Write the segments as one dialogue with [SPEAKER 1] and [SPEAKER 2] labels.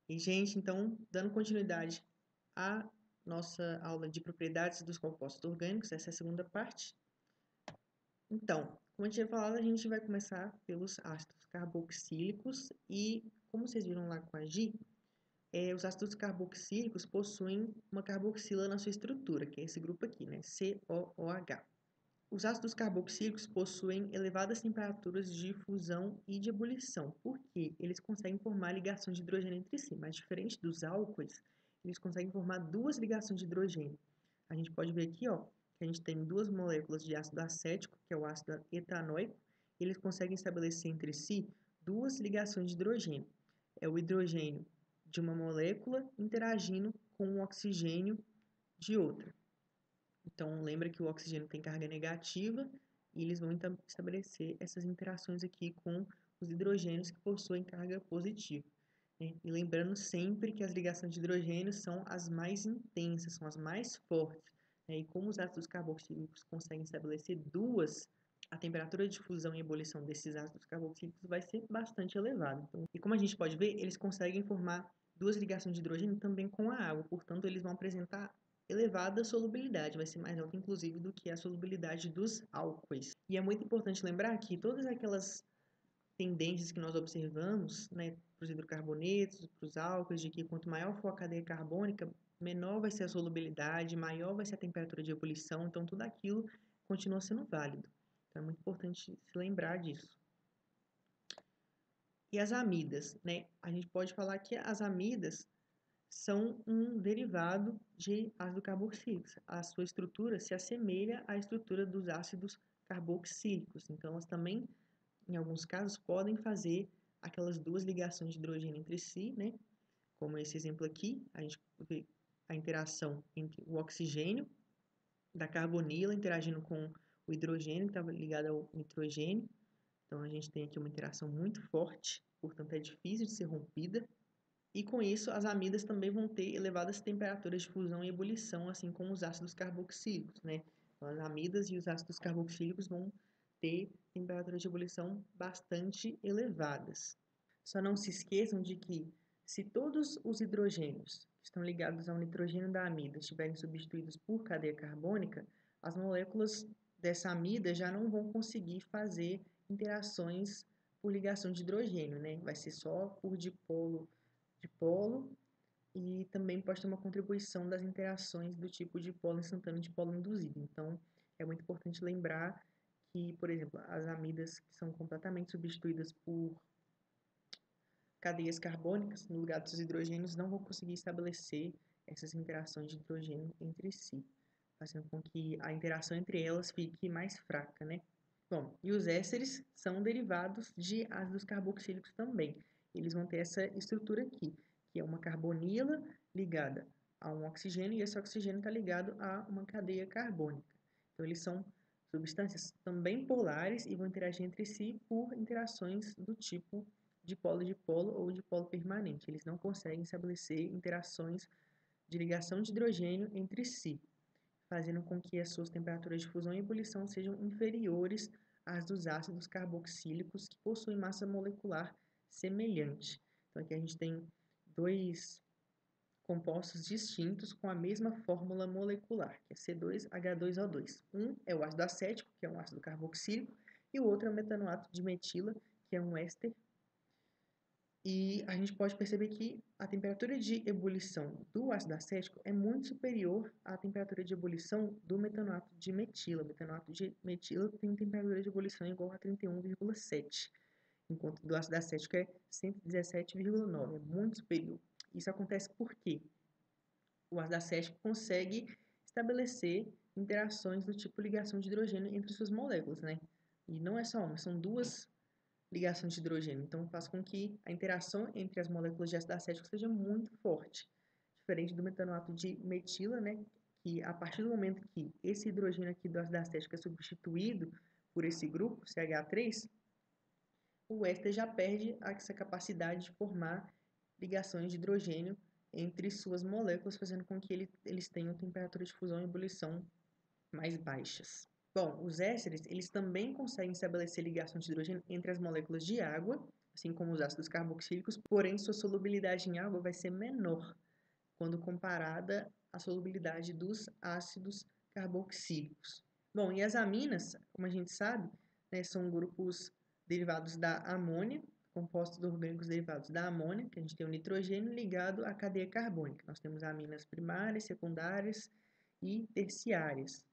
[SPEAKER 1] E, gente, então, dando continuidade à nossa aula de propriedades dos compostos orgânicos, essa é a segunda parte. Então, como eu tinha falado, a gente vai começar pelos ácidos carboxílicos e, como vocês viram lá com a Gi, os ácidos carboxílicos possuem uma carboxila na sua estrutura, que é esse grupo aqui, né? COOH. Os ácidos carboxílicos possuem elevadas temperaturas de fusão e de ebulição, porque eles conseguem formar ligações de hidrogênio entre si, mas diferente dos álcoois, eles conseguem formar duas ligações de hidrogênio. A gente pode ver aqui, ó, que a gente tem duas moléculas de ácido acético, que é o ácido etanoico, e eles conseguem estabelecer entre si duas ligações de hidrogênio. É o hidrogênio de uma molécula interagindo com o oxigênio de outra. Então, lembra que o oxigênio tem carga negativa e eles vão estabelecer essas interações aqui com os hidrogênios que possuem carga positiva, né? E lembrando sempre que as ligações de hidrogênio são as mais intensas, são as mais fortes, né? E como os ácidos carboxílicos conseguem estabelecer duas, a temperatura de fusão e ebulição desses ácidos carboxílicos vai ser bastante elevada. Então, e como a gente pode ver, eles conseguem formar duas ligações de hidrogênio também com a água, portanto, eles vão apresentar elevada solubilidade, vai ser mais alta inclusive do que a solubilidade dos álcoois. E é muito importante lembrar que todas aquelas tendências que nós observamos, né, para os hidrocarbonetos, para os álcoois, de que quanto maior for a cadeia carbônica, menor vai ser a solubilidade, maior vai ser a temperatura de ebulição, então tudo aquilo continua sendo válido. Então é muito importante se lembrar disso. E as amidas, né? A gente pode falar que as amidas são um derivado de ácido carboxílico. A sua estrutura se assemelha à estrutura dos ácidos carboxílicos. Então, elas também, em alguns casos, podem fazer aquelas duas ligações de hidrogênio entre si, né? Como esse exemplo aqui, a gente vê a interação entre o oxigênio da carbonila interagindo com o hidrogênio, que está ligado ao nitrogênio. Então, a gente tem aqui uma interação muito forte, portanto, é difícil de ser rompida. E com isso, as amidas também vão ter elevadas temperaturas de fusão e ebulição, assim como os ácidos carboxílicos, né? Então, as amidas e os ácidos carboxílicos vão ter temperaturas de ebulição bastante elevadas. Só não se esqueçam de que, se todos os hidrogênios que estão ligados ao nitrogênio da amida estiverem substituídos por cadeia carbônica, as moléculas dessa amida já não vão conseguir fazer interações por ligação de hidrogênio, né? Vai ser só por dipolo e também pode ter uma contribuição das interações do tipo dipolo instantâneo e dipolo induzido. Então, é muito importante lembrar que, por exemplo, as amidas que são completamente substituídas por cadeias carbônicas, no lugar dos hidrogênios, não vão conseguir estabelecer essas interações de hidrogênio entre si, fazendo com que a interação entre elas fique mais fraca, né? Bom, e os ésteres são derivados de ácidos carboxílicos também. Eles vão ter essa estrutura aqui, que é uma carbonila ligada a um oxigênio, e esse oxigênio está ligado a uma cadeia carbônica. Então, eles são substâncias também polares e vão interagir entre si por interações do tipo dipolo-dipolo ou dipolo permanente. Eles não conseguem estabelecer interações de ligação de hidrogênio entre si, fazendo com que as suas temperaturas de fusão e ebulição sejam inferiores às dos ácidos carboxílicos que possuem massa molecular semelhante. Então aqui a gente tem dois compostos distintos com a mesma fórmula molecular, que é C2H2O2. Um é o ácido acético, que é um ácido carboxílico, e o outro é o metanoato de metila, que é um éster. E a gente pode perceber que a temperatura de ebulição do ácido acético é muito superior à temperatura de ebulição do metanoato de metila. O metanoato de metila tem temperatura de ebulição igual a 31,7, enquanto do ácido acético é 117,9, é muito superior. Isso acontece porque o ácido acético consegue estabelecer interações do tipo ligação de hidrogênio entre suas moléculas, né? E não é só uma, são duas ligação de hidrogênio. Então, faz com que a interação entre as moléculas de ácido acético seja muito forte. Diferente do metanoato de metila, né, que a partir do momento que esse hidrogênio aqui do ácido acético é substituído por esse grupo, CH3, o éster já perde essa capacidade de formar ligações de hidrogênio entre suas moléculas, fazendo com que eles tenham temperaturas de fusão e ebulição mais baixas. Bom, os ésteres, eles também conseguem estabelecer ligação de hidrogênio entre as moléculas de água, assim como os ácidos carboxílicos, porém sua solubilidade em água vai ser menor quando comparada à solubilidade dos ácidos carboxílicos. Bom, e as aminas, como a gente sabe, né, são grupos derivados da amônia, compostos orgânicos derivados da amônia, que a gente tem o nitrogênio ligado à cadeia carbônica. Nós temos aminas primárias, secundárias e terciárias.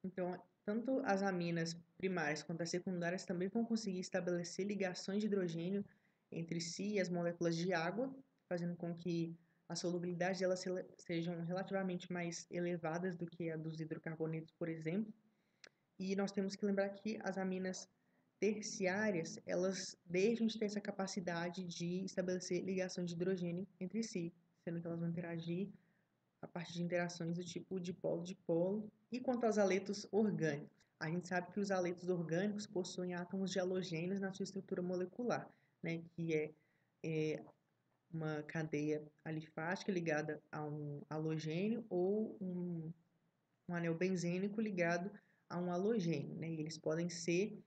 [SPEAKER 1] Então, tanto as aminas primárias quanto as secundárias também vão conseguir estabelecer ligações de hidrogênio entre si e as moléculas de água, fazendo com que a solubilidade delas sejam relativamente mais elevadas do que a dos hidrocarbonetos, por exemplo. E nós temos que lembrar que as aminas terciárias, elas deixam de ter essa capacidade de estabelecer ligações de hidrogênio entre si, sendo que elas vão interagir a partir de interações do tipo dipolo-dipolo. E quanto aos aletos orgânicos? A gente sabe que os aletos orgânicos possuem átomos de halogênios na sua estrutura molecular, né, que é uma cadeia alifática ligada a um halogênio ou um anel benzênico ligado a um halogênio, né? E eles podem ser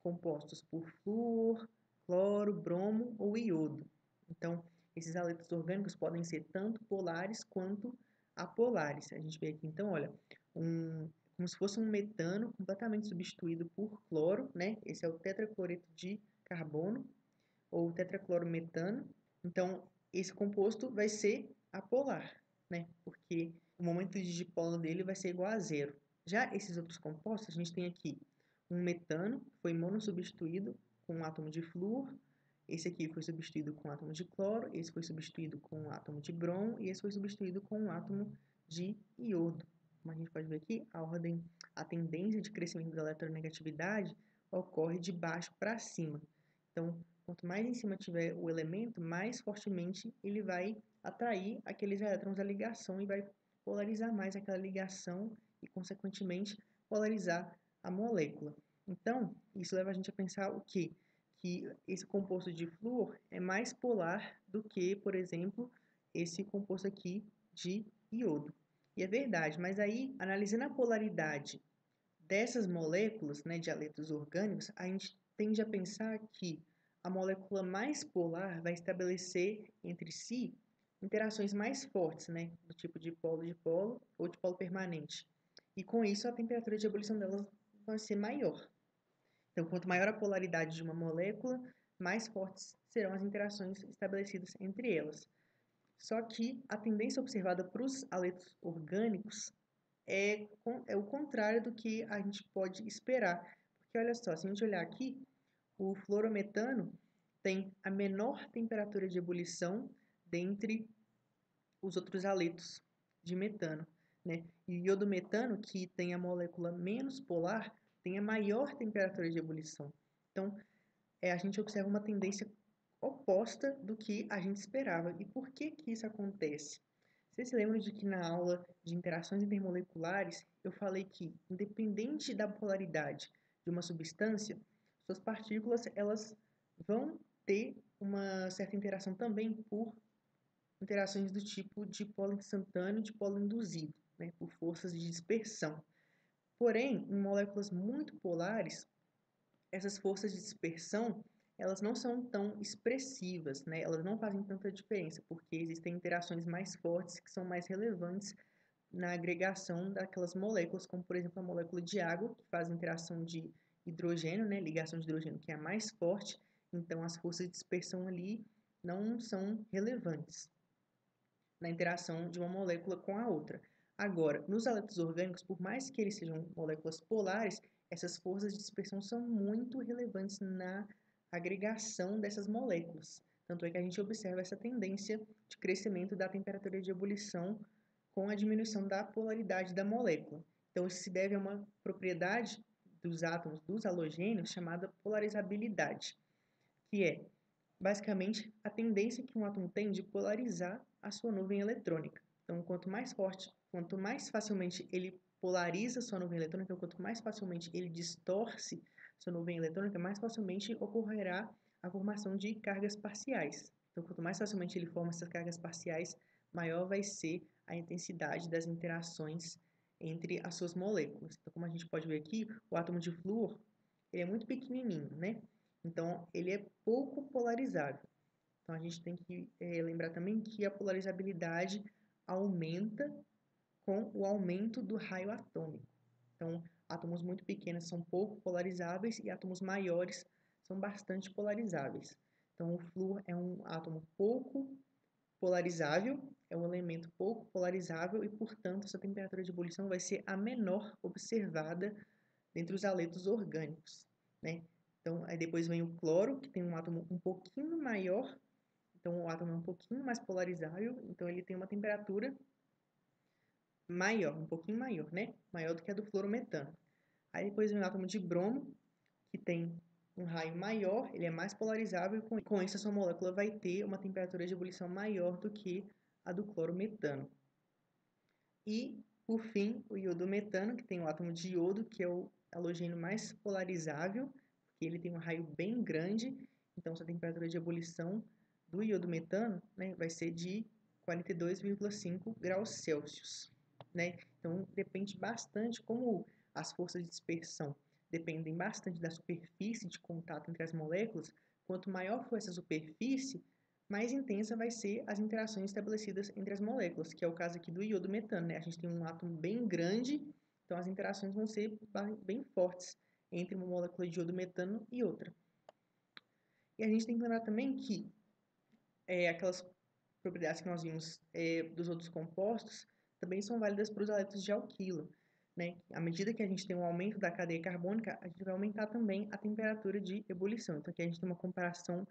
[SPEAKER 1] compostos por flúor, cloro, bromo ou iodo. Então, esses aletos orgânicos podem ser tanto polares quanto apolares. A gente vê aqui, então, olha, como se fosse um metano completamente substituído por cloro, né? Esse é o tetracloreto de carbono, ou tetraclorometano. Então, esse composto vai ser apolar, né? Porque o momento de dipolo dele vai ser igual a zero. Já esses outros compostos, a gente tem aqui um metano, que foi monossubstituído com um átomo de flúor, esse aqui foi substituído com um átomo de cloro, esse foi substituído com um átomo de bromo e esse foi substituído com um átomo de iodo. Como a gente pode ver aqui, a tendência de crescimento da eletronegatividade ocorre de baixo para cima. Então, quanto mais em cima tiver o elemento, mais fortemente ele vai atrair aqueles elétrons da ligação e vai polarizar mais aquela ligação e, consequentemente, polarizar a molécula. Então, isso leva a gente a pensar o quê? Que esse composto de flúor é mais polar do que, por exemplo, esse composto aqui de iodo. E é verdade, mas aí, analisando a polaridade dessas moléculas, né, de aletos orgânicos, a gente tende a pensar que a molécula mais polar vai estabelecer entre si interações mais fortes, né, do tipo de polo ou de polo permanente. E com isso a temperatura de ebulição delas vai ser maior. Então, quanto maior a polaridade de uma molécula, mais fortes serão as interações estabelecidas entre elas. Só que a tendência observada para os aletos orgânicos é o contrário do que a gente pode esperar. Porque olha só, se a gente olhar aqui, o fluorometano tem a menor temperatura de ebulição dentre os outros aletos de metano, né? E o iodometano, que tem a molécula menos polar, tem a maior temperatura de ebulição. Então, a gente observa uma tendência oposta do que a gente esperava. E por que que isso acontece? Você se lembra de que na aula de interações intermoleculares eu falei que, independente da polaridade de uma substância, suas partículas elas vão ter uma certa interação também por interações do tipo de polo instantâneo e de polo induzido, né, por forças de dispersão. Porém, em moléculas muito polares, essas forças de dispersão elas não são tão expressivas, né? Elas não fazem tanta diferença, porque existem interações mais fortes que são mais relevantes na agregação daquelas moléculas, como por exemplo a molécula de água, que faz interação de hidrogênio, né? Ligação de hidrogênio que é a mais forte, então as forças de dispersão ali não são relevantes na interação de uma molécula com a outra. Agora, nos aletos orgânicos, por mais que eles sejam moléculas polares, essas forças de dispersão são muito relevantes na agregação dessas moléculas. Tanto é que a gente observa essa tendência de crescimento da temperatura de ebulição com a diminuição da polaridade da molécula. Então, isso se deve a uma propriedade dos átomos dos halogênios chamada polarizabilidade, que é basicamente a tendência que um átomo tem de polarizar a sua nuvem eletrônica. Então, quanto mais forte, quanto mais facilmente ele polariza sua nuvem eletrônica, quanto mais facilmente ele distorce sua nuvem eletrônica, mais facilmente ocorrerá a formação de cargas parciais. Então, quanto mais facilmente ele forma essas cargas parciais, maior vai ser a intensidade das interações entre as suas moléculas. Então, como a gente pode ver aqui, o átomo de flúor ele é muito pequenininho, né? Então, ele é pouco polarizável. Então, a gente tem que lembrar também que a polarizabilidade aumenta com o aumento do raio atômico. Então, átomos muito pequenos são pouco polarizáveis e átomos maiores são bastante polarizáveis. Então, o flúor é um átomo pouco polarizável, é um elemento pouco polarizável e, portanto, essa temperatura de ebulição vai ser a menor observada dentre os haletos orgânicos, né? Então, aí depois vem o cloro, que tem um átomo um pouquinho maior, então o átomo é um pouquinho mais polarizável, então ele tem uma temperatura maior, um pouquinho maior, né? Maior do que a do fluorometano. Aí depois vem o átomo de bromo, que tem um raio maior, ele é mais polarizável e com isso a sua molécula vai ter uma temperatura de ebulição maior do que a do clorometano. E, por fim, o iodometano, que tem o átomo de iodo, que é o halogênio mais polarizável, porque ele tem um raio bem grande, então sua temperatura de ebulição do iodometano, né, vai ser de 42,5 graus Celsius, né? Então, depende bastante como as forças de dispersão dependem bastante da superfície de contato entre as moléculas. Quanto maior for essa superfície, mais intensa vai ser as interações estabelecidas entre as moléculas, que é o caso aqui do iodometano, né? A gente tem um átomo bem grande, então as interações vão ser bem fortes entre uma molécula de iodometano e outra. E a gente tem que lembrar também que aquelas propriedades que nós vimos dos outros compostos também são válidas para os haletos de alquila, né? À medida que a gente tem um aumento da cadeia carbônica, a gente vai aumentar também a temperatura de ebulição. Então aqui a gente tem uma comparação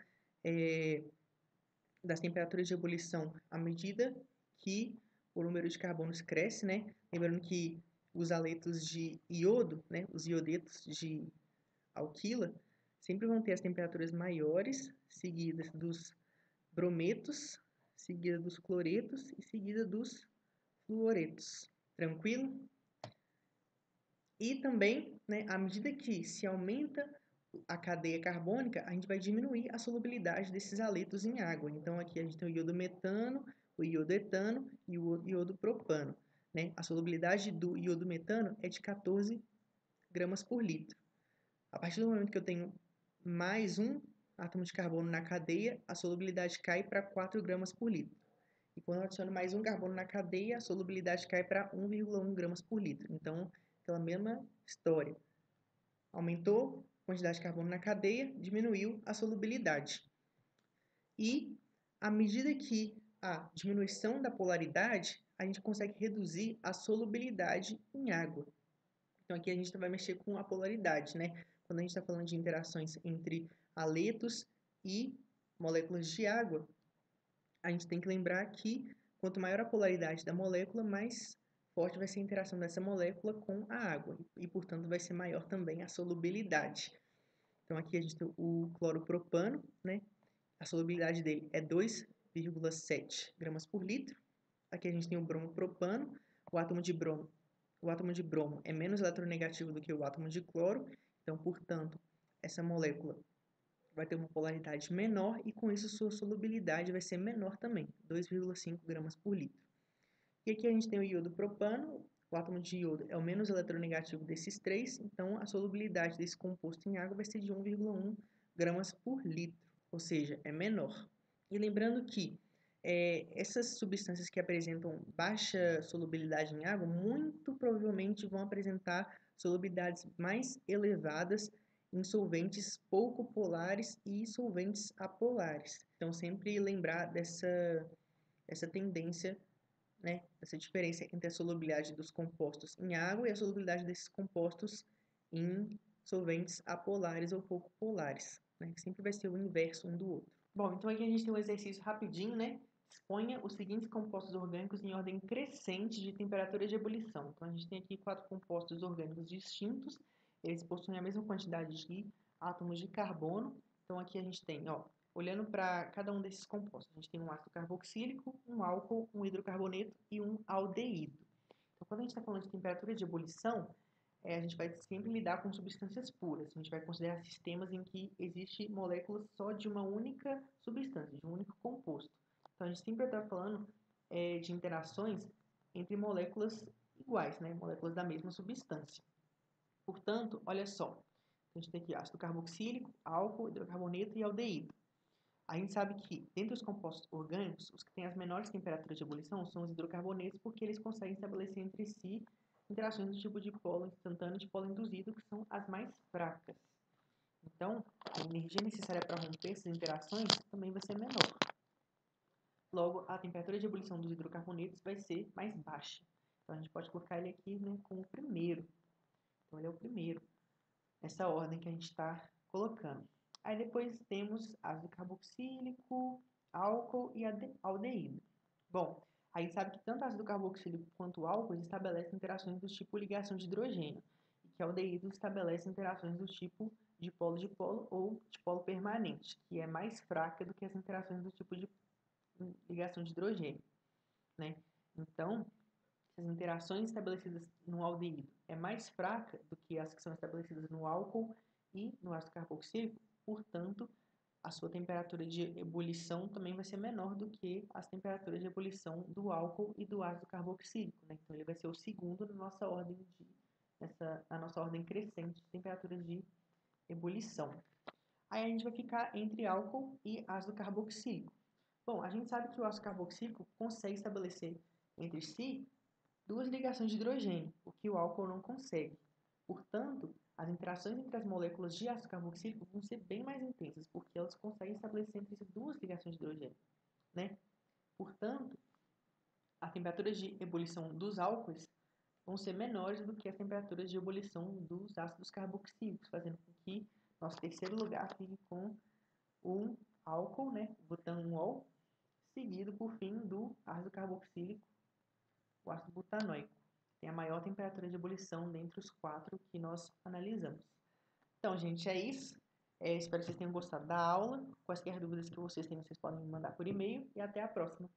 [SPEAKER 1] das temperaturas de ebulição à medida que o número de carbonos cresce, né? Lembrando que os haletos de iodo, né, os iodetos de alquila, sempre vão ter as temperaturas maiores, seguidas dos brometos, seguida dos cloretos e seguida dos fluoretos. Tranquilo? E também, né, à medida que se aumenta a cadeia carbônica, a gente vai diminuir a solubilidade desses haletos em água. Então, aqui a gente tem o iodometano, o iodoetano e o iodopropano, né? A solubilidade do iodometano é de 14 gramas por litro. A partir do momento que eu tenho mais um átomo de carbono na cadeia, a solubilidade cai para 4 gramas por litro. E quando eu adiciono mais um carbono na cadeia, a solubilidade cai para 1,1 gramas por litro. Então, aquela mesma história. Aumentou a quantidade de carbono na cadeia, diminuiu a solubilidade. E, à medida que a diminuição da polaridade, a gente consegue reduzir a solubilidade em água. Então, aqui a gente vai mexer com a polaridade, né? Quando a gente está falando de interações entre haletos e moléculas de água, a gente tem que lembrar que quanto maior a polaridade da molécula, mais forte vai ser a interação dessa molécula com a água e, portanto, vai ser maior também a solubilidade. Então, aqui a gente tem o cloropropano, né? A solubilidade dele é 2,7 gramas por litro. Aqui a gente tem o bromopropano, o átomo de bromo é menos eletronegativo do que o átomo de cloro, então, portanto, essa molécula vai ter uma polaridade menor e com isso sua solubilidade vai ser menor também, 2,5 gramas por litro. E aqui a gente tem o iodo propano, o átomo de iodo é o menos eletronegativo desses três, então a solubilidade desse composto em água vai ser de 1,1 gramas por litro, ou seja, é menor. E lembrando que essas substâncias que apresentam baixa solubilidade em água, muito provavelmente vão apresentar solubilidades mais elevadas em solventes pouco polares e solventes apolares. Então, sempre lembrar dessa tendência, né, essa diferença entre a solubilidade dos compostos em água e a solubilidade desses compostos em solventes apolares ou pouco polares, né, que sempre vai ser o inverso um do outro. Bom, então aqui a gente tem um exercício rapidinho, né? Exponha os seguintes compostos orgânicos em ordem crescente de temperatura de ebulição. Então a gente tem aqui 4 compostos orgânicos distintos, eles possuem a mesma quantidade de átomos de carbono. Então aqui a gente tem, ó, olhando para cada um desses compostos, a gente tem um ácido carboxílico, um álcool, um hidrocarboneto e um aldeído. Então quando a gente está falando de temperatura de ebulição, a gente vai sempre lidar com substâncias puras. A gente vai considerar sistemas em que existe moléculas só de uma única substância, de um único composto. Então, a gente sempre está falando de interações entre moléculas iguais, né? Moléculas da mesma substância. Portanto, olha só, a gente tem aqui ácido carboxílico, álcool, hidrocarboneto e aldeído. A gente sabe que, dentre os compostos orgânicos, os que têm as menores temperaturas de ebulição são os hidrocarbonetos, porque eles conseguem estabelecer entre si interações do tipo de polo instantâneo e de polo induzido, que são as mais fracas. Então, a energia necessária para romper essas interações também vai ser menor. Logo, a temperatura de ebulição dos hidrocarbonetos vai ser mais baixa. Então, a gente pode colocar ele aqui, né, como o primeiro. Então, ele é o primeiro, nessa ordem que a gente está colocando. Aí depois temos ácido carboxílico, álcool e aldeído. Bom, a gente sabe que tanto ácido carboxílico quanto o álcool estabelecem interações do tipo ligação de hidrogênio, e que aldeído estabelece interações do tipo de polo ou de polo permanente, que é mais fraca do que as interações do tipo de ligação de hidrogênio, né? Então, as interações estabelecidas no aldeído é mais fraca do que as que são estabelecidas no álcool e no ácido carboxílico, portanto, a sua temperatura de ebulição também vai ser menor do que as temperaturas de ebulição do álcool e do ácido carboxílico, né? Então, ele vai ser o segundo na nossa ordem crescente de temperaturas de ebulição. Aí a gente vai ficar entre álcool e ácido carboxílico. Bom, a gente sabe que o ácido carboxílico consegue estabelecer entre si duas ligações de hidrogênio, o que o álcool não consegue. Portanto, as interações entre as moléculas de ácido carboxílico vão ser bem mais intensas, porque elas conseguem estabelecer entre si duas ligações de hidrogênio, né? Portanto, as temperaturas de ebulição dos álcoois vão ser menores do que as temperaturas de ebulição dos ácidos carboxílicos, fazendo com que nosso terceiro lugar fique com um álcool, né, butanol, seguido por fim do ácido carboxílico, o ácido butanoico. Tem a maior temperatura de ebulição dentre os quatro que nós analisamos. Então, gente, é isso. Espero que vocês tenham gostado da aula. Quaisquer dúvidas que vocês tenham, vocês podem me mandar por e-mail. E até a próxima.